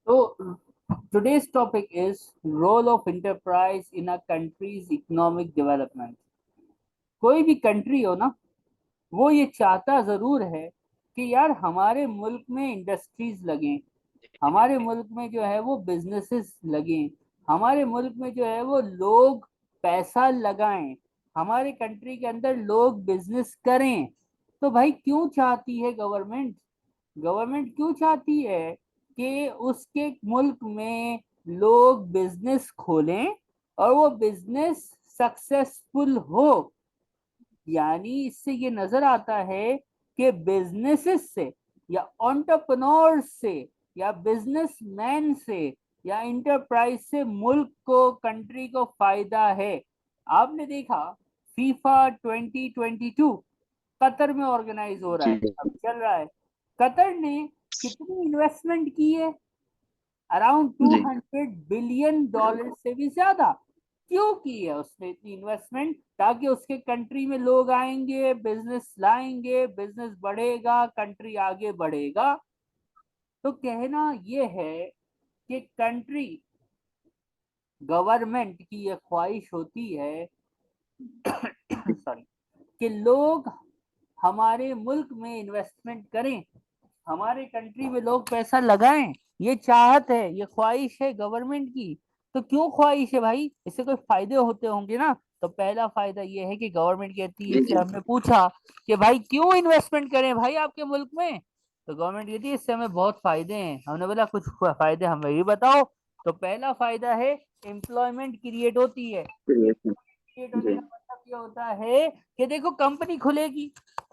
So today's topic is role of enterprise in a country's economic development. कोई भी country हो ना, वो ये चाहता जरूर है कि यार हमारे मुल्क में इंडस्ट्रीज लगें, हमारे मुल्क में जो है वो बिजनेसेस लगें, हमारे मुल्क में जो है वो लोग पैसा लगाएं, हमारे कंट्री के अंदर लोग बिजनेस करें। तो भाई क्यों चाहती है गवर्नमेंट? गवर्नमेंट क्यों चाहती है कि उसके मुल्क में लोग बिजनेस खोलें और वो बिजनेस सक्सेसफुल हो? यानी इससे ये नजर आता है कि बिजनेसेस से या एंटरप्रेन्योर्स से या बिजनेसमैन से या इंटरप्राइज से मुल्क को, कंट्री को फायदा है। आपने देखा फीफा 2022 कतर में ऑर्गेनाइज हो रहा है, जी अब चल रहा है। कतर ने कितनी इन्वेस्टमेंट की है? अराउंड टू जी हंड्रेड बिलियन डॉलर से भी ज्यादा। क्यों की है उसने इतनी इन्वेस्टमेंट? ताकि उसके कंट्री में लोग आएंगे, बिजनेस लाएंगे, बिजनेस बढ़ेगा, कंट्री आगे बढ़ेगा। तो कहना यह है कि कंट्री, गवर्नमेंट की यह ख्वाहिश होती है सॉरी, कि लोग हमारे मुल्क में इन्वेस्टमेंट करें, हमारे कंट्री में लोग पैसा लगाएं। ये चाहत है, ये ख्वाहिश है गवर्नमेंट की। तो क्यों ख्वाहिश है भाई? इससे कोई फायदे होते होंगे ना। तो पहला फायदा ये है कि गवर्नमेंट कहती है, जी इससे जी हमने पूछा कि भाई क्यों इन्वेस्टमेंट करें भाई आपके मुल्क में? तो गवर्नमेंट कहती है इससे हमें बहुत फायदे हैं। हमने बोला कुछ फायदे हमें भी बताओ। तो पहला फायदा है एम्प्लॉयमेंट क्रिएट होती है। क्रिएशन। क्रिएट होने जी का मतलब ये होता है कि देखो कंपनी खुलेगी,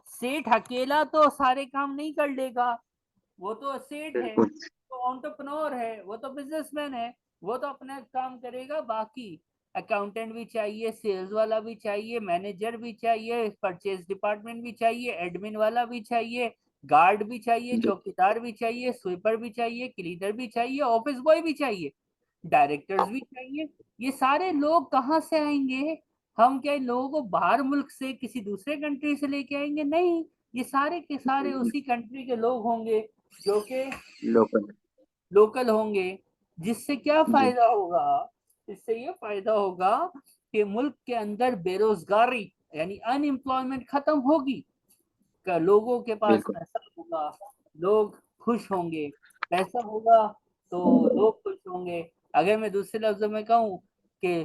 सेठ अकेला तो सारे काम नहीं कर लेगा। वो तो सेठ है, बिल्कुल। तो एंटरप्रेन्योर है, वो तो बिजनेसमैन है, वो तो अपना काम करेगा। बाकी अकाउंटेंट भी चाहिए, सेल्स वाला भी चाहिए, मैनेजर भी चाहिए, परचेज डिपार्टमेंट भी चाहिए, एडमिन वाला भी चाहिए, गार्ड भी चाहिए, जी चौकीदार भी चाहिए, स्वीपर भी चाहिए, क्लीनर भी चाहिए, ऑफिस बॉय भी चाहिए, डायरेक्टर्स भी चाहिए। ये सारे लोग कहाँ से आएंगे? हम क्या इन लोगों को बाहर मुल्क से, किसी दूसरे कंट्री से लेके आएंगे? नहीं, ये सारे के सारे जी उसी कंट्री के लोग होंगे जो कि लोकल। लोकल होंगे। जिससे क्या जी फायदा होगा? इससे ये फायदा होगा कि मुल्क के अंदर बेरोजगारी यानी अनएम्प्लॉयमेंट खत्म होगी, का लोगों के पास बिल्कुल। पैसा होगा, लोग खुश होंगे। पैसा होगा तो लोग खुश होंगे। अगर मैं दूसरे लफ्जों में कहूँ कि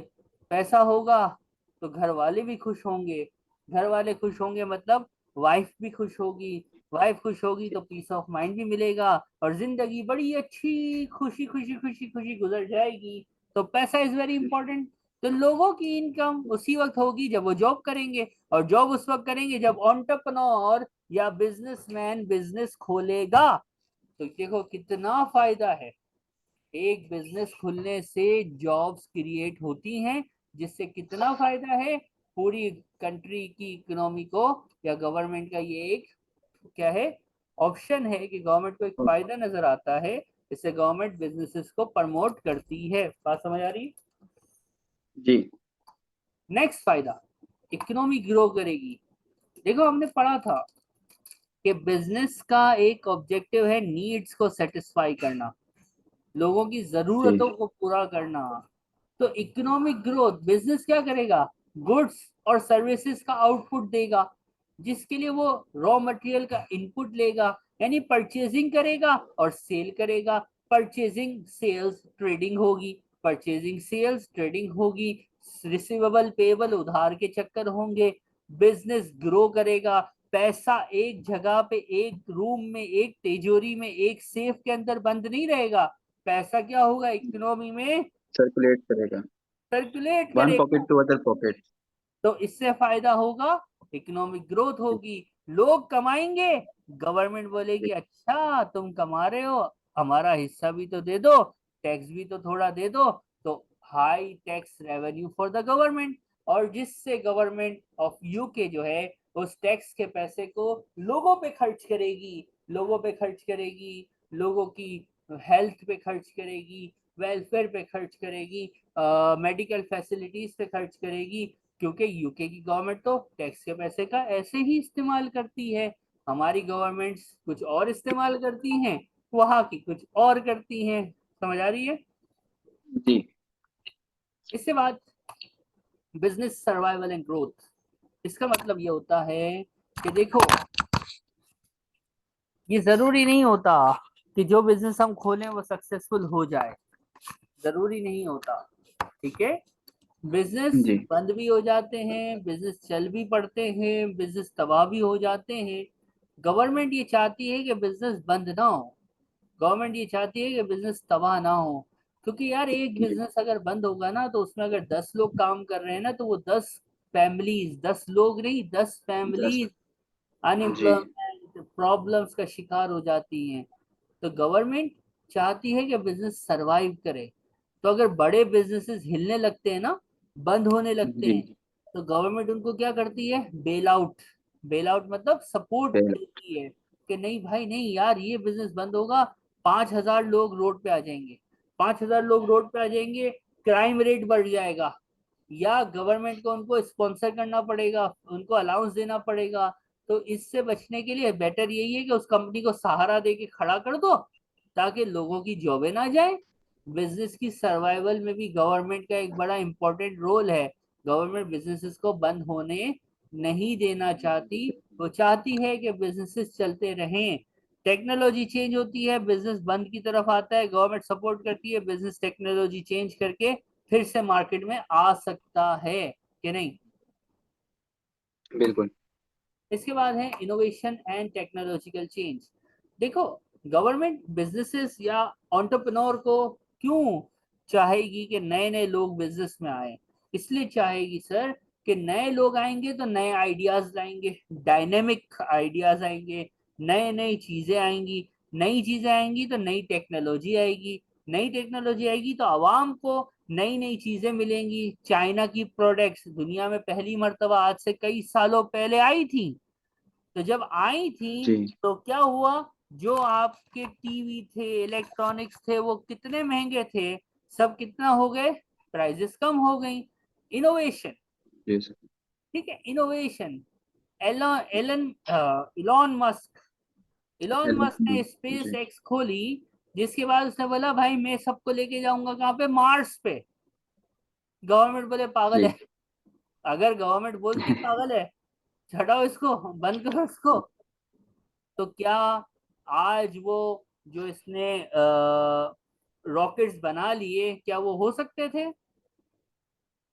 पैसा होगा तो घर वाले भी खुश होंगे। घर वाले खुश होंगे मतलब वाइफ भी खुश होगी। वाइफ खुश होगी तो पीस ऑफ माइंड भी मिलेगा और जिंदगी बड़ी अच्छी खुशी खुशी खुशी खुशी गुजर जाएगी। तो पैसा इज वेरी इंपॉर्टेंट। तो लोगों की इनकम उसी वक्त होगी जब वो जॉब करेंगे, और जॉब उस वक्त करेंगे जब एंटरप्रेन्योर या बिजनेसमैन बिजनेस खोलेगा। तो देखो कितना फायदा है। एक बिजनेस खुलने से जॉब्स क्रिएट होती हैं, जिससे कितना फायदा है पूरी कंट्री की इकोनॉमी को। या गवर्नमेंट का ये एक क्या है, ऑप्शन है कि गवर्नमेंट को एक फायदा नजर आता है। इससे गवर्नमेंट बिजनेसेस को प्रमोट करती है। बात समझ आ रही? जी नेक्स्ट फायदा, इकोनॉमी ग्रो करेगी। देखो हमने पढ़ा था कि बिजनेस का एक ऑब्जेक्टिव है नीड्स को सेटिस्फाई करना, लोगों की जी जरूरतों को पूरा करना। तो इकोनॉमिक ग्रोथ, बिजनेस क्या करेगा? गुड्स और सर्विसेज का आउटपुट देगा, जिसके लिए वो रॉ मटेरियल का इनपुट लेगा, यानी परचेजिंग करेगा और सेल करेगा। परचेजिंग सेल्स ट्रेडिंग होगी, परचेजिंग सेल्स ट्रेडिंग होगी, रिसीवेबल पेबल उधार के चक्कर होंगे। बिजनेस ग्रो करेगा, पैसा एक जगह पे, एक रूम में, एक तिजोरी में, एक सेफ के अंदर बंद नहीं रहेगा। पैसा क्या होगा इकोनॉमी में? सर्कुलेट करेगा। सर्कुलेट वन करेगा। Pocket to other pocket. तो इससे फायदा होगा, इकोनॉमिक ग्रोथ होगी, लोग कमाएंगे। गवर्नमेंट बोलेगी अच्छा तुम कमा रहे हो, हमारा हिस्सा भी तो दे दो, टैक्स भी तो थोड़ा दे दो। तो high tax revenue for the government, और जिससे गवर्नमेंट ऑफ यूके जो है उस टैक्स के पैसे को लोगों पे खर्च करेगी, लोगों पे खर्च करेगी, लोगों की हेल्थ पे खर्च करेगी, वेलफेयर पे खर्च करेगी, मेडिकल फैसिलिटीज पे खर्च करेगी। क्योंकि यूके की गवर्नमेंट तो टैक्स के पैसे का ऐसे ही इस्तेमाल करती है। हमारी गवर्नमेंट्स कुछ और इस्तेमाल करती हैं, वहां की कुछ और करती हैं। समझ आ रही है? जी इसके बाद बिजनेस सर्वाइवल एंड ग्रोथ। इसका मतलब ये होता है कि देखो, ये जरूरी नहीं होता कि जो बिजनेस हम खोलें वो सक्सेसफुल हो जाए, जरूरी नहीं होता। ठीक है, बिजनेस जी बंद भी हो जाते हैं, बिजनेस चल भी पड़ते हैं, बिजनेस तबाह भी हो जाते हैं। गवर्नमेंट ये चाहती है कि बिजनेस बंद ना हो, गवर्नमेंट ये चाहती है कि बिजनेस तबाह ना हो। क्योंकि यार एक जी बिजनेस अगर बंद होगा ना, तो उसमें अगर 10 लोग काम कर रहे हैं ना, तो वो 10 फैमिलीज, 10 लोग नहीं, 10 फैमिलीज 10। जी अनएम्प्लॉयमेंट प्रॉब्लम्स का शिकार हो जाती हैं। तो गवर्नमेंट चाहती है कि बिजनेस सरवाइव करे। तो अगर बड़े बिजनेसेस हिलने लगते हैं ना, बंद होने लगते जी हैं, तो गवर्नमेंट उनको क्या करती है, बेल आउट। बेल आउट मतलब सपोर्ट पहले। देती है कि नहीं भाई नहीं यार, ये बिजनेस बंद होगा, 5,000 लोग रोड पे आ जाएंगे, 5,000 लोग रोड पे आ जाएंगे, क्राइम रेट बढ़ जाएगा, या गवर्नमेंट को उनको स्पॉन्सर करना पड़ेगा, उनको अलाउंस देना पड़ेगा। तो इससे बचने के लिए बेटर यही है कि उस कंपनी को सहारा दे के खड़ा कर दो, ताकि लोगों की जॉबें ना जाए। बिजनेस की सर्वाइवल में भी गवर्नमेंट का एक बड़ा इंपॉर्टेंट रोल है। गवर्नमेंट बिजनेसेस को बंद होने नहीं देना चाहती, वो चाहती है कि बिजनेसेस चलते रहें। टेक्नोलॉजी चेंज होती है, बिजनेस बंद की तरफ आता है, गवर्नमेंट सपोर्ट करती है, बिजनेस टेक्नोलॉजी चेंज करके फिर से मार्केट में आ सकता है कि नहीं। बिल्कुल। इसके बाद है इनोवेशन एंड टेक्नोलॉजिकल चेंज। देखो, गवर्नमेंट बिजनेसेस या एंटरप्रेन्योर को क्यों चाहेगी कि नए नए लोग बिजनेस में आए? इसलिए चाहेगी सर कि नए लोग आएंगे तो नए आइडियाज लाएंगे, डायनेमिक आइडियाज आएंगे, नए नई चीजें आएंगी, नई चीजें आएंगी तो नई टेक्नोलॉजी आएगी, नई टेक्नोलॉजी आएगी तो आवाम को नई नई चीजें मिलेंगी। चाइना की प्रोडक्ट्स दुनिया में पहली मर्तबा आज से कई सालों पहले आई थी। तो जब आई थी जी तो क्या हुआ, जो आपके टीवी थे, इलेक्ट्रॉनिक्स थे, वो कितने महंगे थे, सब कितना हो गए, प्राइजेस कम हो गई। इनोवेशन, जी सर। ठीक है, innovation. Elon Elon Elon Musk, Elon Musk ने स्पेस जी एक्स खोली, जिसके बाद उसने बोला भाई मैं सबको लेके जाऊंगा कहाँ पे, मार्स पे। गवर्नमेंट बोले पागल है, जी अगर गवर्नमेंट बोलती पागल है, हटाओ इसको, बंद करो इसको, तो क्या आज वो जो इसने रॉकेट्स बना लिए, क्या वो हो सकते थे?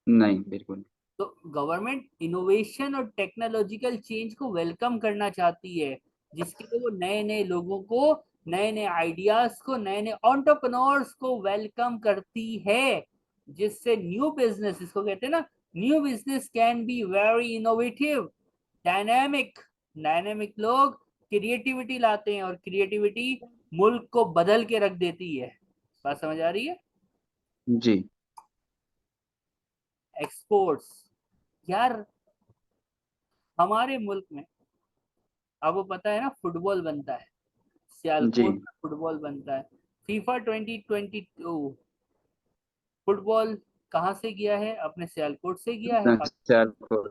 नहीं बिल्कुल। तो गवर्नमेंट इनोवेशन और टेक्नोलॉजिकल चेंज को वेलकम करना चाहती है, जिसके लिए वो नए नए लोगों को, नए नए आइडियाज को, नए नए एंटरप्रेन्योर्स को वेलकम करती है, जिससे न्यू बिजनेस, इसको कहते हैं ना, new business can be very innovative, dynamic. Dynamic लोग क्रिएटिविटी लाते हैं, और क्रिएटिविटी मुल्क को बदल के रख देती है। बात समझ आ रही है? जी एक्सपोर्ट्स, यार हमारे मुल्क में, आपको पता है ना, फुटबॉल बनता है, जी। सियालकोट में फुटबॉल बनता है। फीफा 2022 फुटबॉल कहाँ से गया है, अपने सियालकोट से गया है, अपना ख्याल को।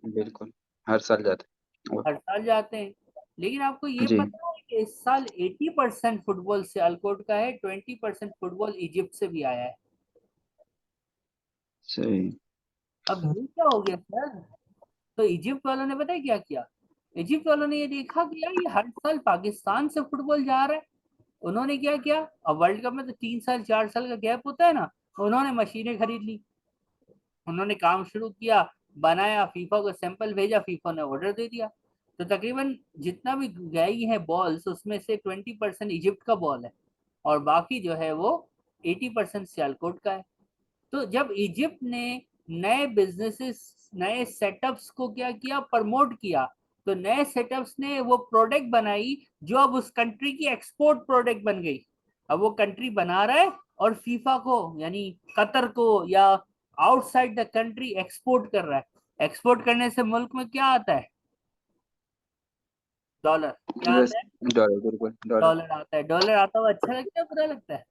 बिल्कुल। हर साल जाते हैं हर साल जाते हैं। लेकिन आपको ये जी पता है कि इस साल 80% फुटबॉल सियालकोट का है, 20% फुटबॉल इजिप्ट से भी आया है। सही। अब ये क्या हो गया सर? तो इजिप्ट वालों ने पता है क्या किया, इजिप्ट वालों ने ये देखा कि यार ये हर साल पाकिस्तान से फुटबॉल जा रहा है। उन्होंने क्या किया, अब वर्ल्ड कप में तो 3 साल 4 साल का गैप होता है ना, उन्होंने मशीनें खरीद ली, उन्होंने काम शुरू किया, बनाया, फीफा को सैंपल भेजा, फीफा ने ऑर्डर दे दिया। तो तकरीबन जितना भी गई है बॉल्स, उसमें से 20% इजिप्ट का बॉल है, और बाकी जो है वो 80% सियालकोट का है। तो जब इजिप्ट ने नए बिजनेसेस, नए सेटअप्स को क्या किया, प्रमोट किया, तो नए सेटअप्स ने वो प्रोडक्ट बनाई जो अब उस कंट्री की एक्सपोर्ट प्रोडक्ट बन गई। अब वो कंट्री बना रहा है और फीफा को, यानी कतर को, या आउटसाइड द कंट्री एक्सपोर्ट कर रहा है। एक्सपोर्ट करने से मुल्क में क्या आता है, डॉलर। क्या बस। आता है, डॉलर बिल्कुल डॉलर। डॉलर आता है। डॉलर आता हुआ अच्छा लगता है, बुरा लगता है?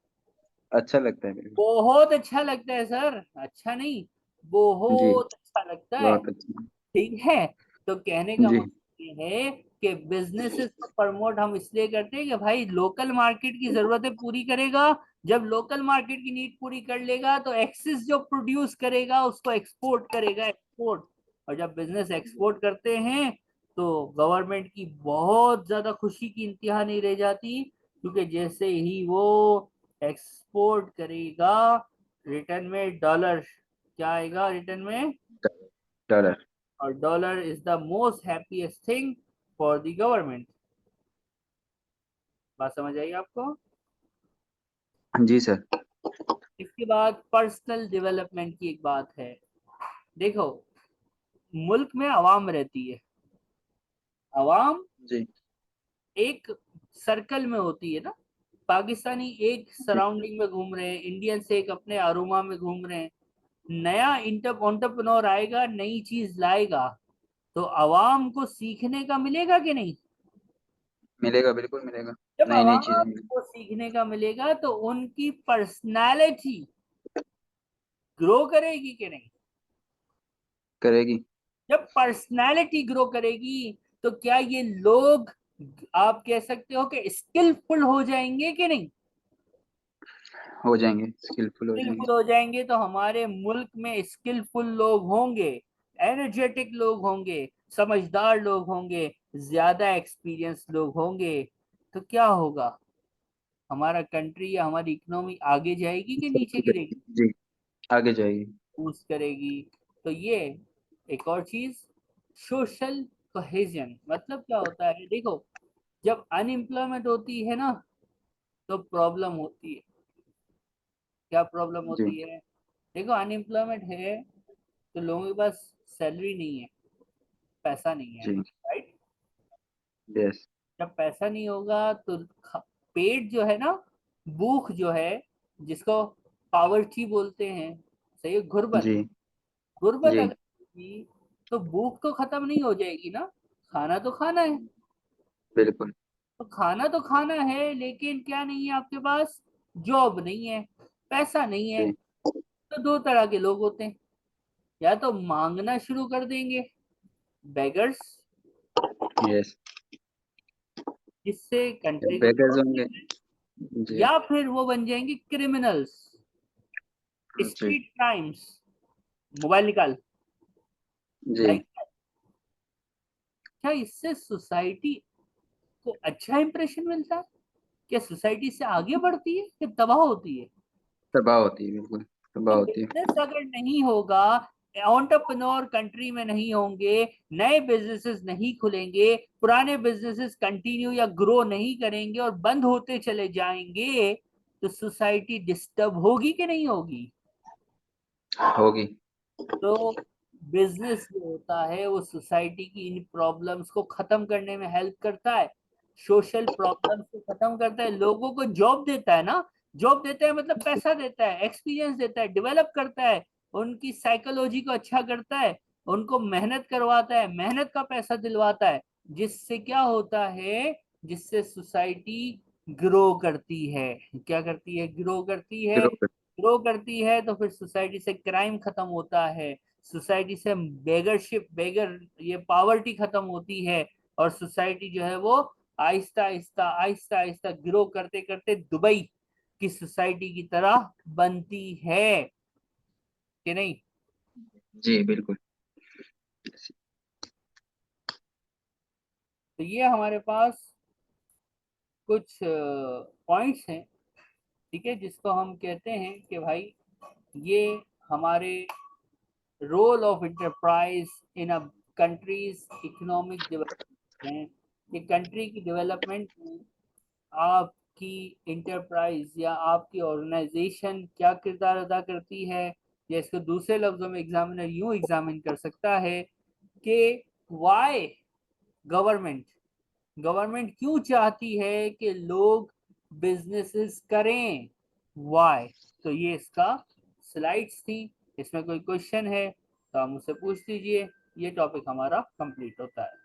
अच्छा लगता है मेरे बहुत अच्छा लगता है सर, अच्छा नहीं, को। जी बहुत अच्छा लगता है। बहुत अच्छा। ठीक है, तो कहने का जी मतलब ये है कि बिजनेसेस को प्रमोट हम इसलिए करते हैं कि भाई लोकल मार्केट की जरूरतें पूरी करेगा। जब लोकल मार्केट की नीड पूरी कर लेगा तो एक्सिस जो प्रोड्यूस करेगा उसको एक्सपोर्ट करेगा, एक्सपोर्ट। और जब बिजनेस एक्सपोर्ट करते हैं तो गवर्नमेंट की बहुत ज्यादा खुशी की इंतहा नहीं रह जाती, क्योंकि जैसे ही वो एक्सपोर्ट करेगा रिटर्न में डॉलर क्या आएगा रिटर्न में, डॉलर। और dollar is the most happiest thing for the government. बात समझ आई आपको? जी सर। इसके बाद पर्सनल डेवलपमेंट की एक बात है। देखो, मुल्क में आवाम रहती है, आवाम जी एक सर्कल में होती है ना। पाकिस्तानी एक जी सराउंडिंग में घूम रहे हैं, इंडियन से एक अपने अरोमा में घूम रहे हैं। नया एंटरप्रेन्योर आएगा, नई चीज लाएगा, तो आवाम को सीखने का मिलेगा कि नहीं? मिलेगा, बिल्कुल मिलेगा। जब नई नई आवाम चीजें मिलेगी। को सीखने का मिलेगा तो उनकी पर्सनालिटी ग्रो करेगी कि नहीं? करेगी। जब पर्सनालिटी ग्रो करेगी तो क्या ये लोग, आप कह सकते हो कि स्किलफुल हो जाएंगे कि नहीं? हो जाएंगे, स्किलफुल हो जाएंगे। स्किलफुल हो जाएंगे तो हमारे मुल्क में स्किलफुल लोग होंगे, एनर्जेटिक लोग होंगे, समझदार लोग होंगे, ज्यादा एक्सपीरियंस लोग होंगे। तो क्या होगा, हमारा कंट्री या हमारी इकोनॉमी आगे जाएगी कि नीचे गिरेगी? जी, आगे जाएगी। बूस्ट करेगी। तो ये एक और चीज, सोशल कोहेजन मतलब क्या होता है? देखो, जब अनएम्प्लॉयमेंट होती है ना तो प्रॉब्लम होती है। क्या प्रॉब्लम जी होती है? देखो, अनएम्प्लॉयमेंट है तो लोगों के पास सैलरी नहीं है, पैसा नहीं है, जी। राइट? यस। जब पैसा नहीं होगा तो पेट जो है ना, भूख जो है, जिसको पावर्टी बोलते हैं, सही है, गुर्बत। जी गुर्बत जी। अगर होगी तो भूख तो खत्म नहीं हो जाएगी ना, खाना तो खाना है। बिल्कुल। तो खाना तो खाना है, लेकिन क्या नहीं है आपके पास? जॉब नहीं है, पैसा नहीं है। जी। तो दो तरह के लोग होते हैं, या तो मांगना शुरू कर देंगे, बेगर्स, यस। जिससे कंट्री को बेगर्स लॉस होंगे। होता है, जी या फिर वो बन जाएंगे क्रिमिनल्स, जी स्ट्रीट क्राइम्स। मोबाइल निकाल, जी। बाइक। क्या इससे सोसाइटी को अच्छा इंप्रेशन मिलता है? क्या सोसाइटी से आगे बढ़ती है कि तबाह होती है? तबाह होती है, बिल्कुल तबाह तो होती है। बिजनेस अगर नहीं होगा, एंटरप्रेन्योर कंट्री में नहीं होंगे, नए बिजनेसेस नहीं खुलेंगे, पुराने बिजनेसेस कंटिन्यू या ग्रो नहीं करेंगे और बंद होते चले जाएंगे, तो सोसाइटी डिस्टर्ब होगी कि नहीं होगी? होगी। तो बिजनेस जो होता है वो सोसाइटी की इन प्रॉब्लम्स को खत्म करने में हेल्प करता है, सोशल प्रॉब्लम्स को खत्म करता है, लोगों को जॉब देता है ना। जॉब देता है मतलब पैसा देता है, एक्सपीरियंस देता है, डेवलप करता है, उनकी साइकोलॉजी को अच्छा करता है, उनको मेहनत करवाता है, मेहनत का पैसा दिलवाता है। जिससे क्या होता है, जिससे सोसाइटी ग्रो करती है। क्या करती है? ग्रो करती है। ग्रो कर। ग्रो करती है तो फिर सोसाइटी से क्राइम खत्म होता है, सोसाइटी से बेगरशिप, बेगर ये पावर्टी खत्म होती है, और सोसाइटी जो है वो आहिस्ता आहिस्ता आहिस्ता आहिस्ता ग्रो करते करते दुबई की सोसाइटी की तरह बनती है कि नहीं? जी बिल्कुल। तो ये हमारे पास कुछ पॉइंट्स हैं, ठीक है, जिसको हम कहते हैं कि भाई ये हमारे role of enterprise in a country's economic development है। कि कंट्री की डेवलपमेंट में आपकी इंटरप्राइज या आपकी ऑर्गेनाइजेशन क्या किरदार अदा करती है, या इसको दूसरे लफ्जों में एग्जामिनर यूं एग्जामिन कर सकता है कि वाई गवर्नमेंट गवर्नमेंट क्यों चाहती है कि लोग बिजनेसेस करें, वाई। तो ये इसका स्लाइड्स थी। इसमें कोई क्वेश्चन है तो आप मुझसे पूछ लीजिए। ये टॉपिक हमारा कंप्लीट होता है।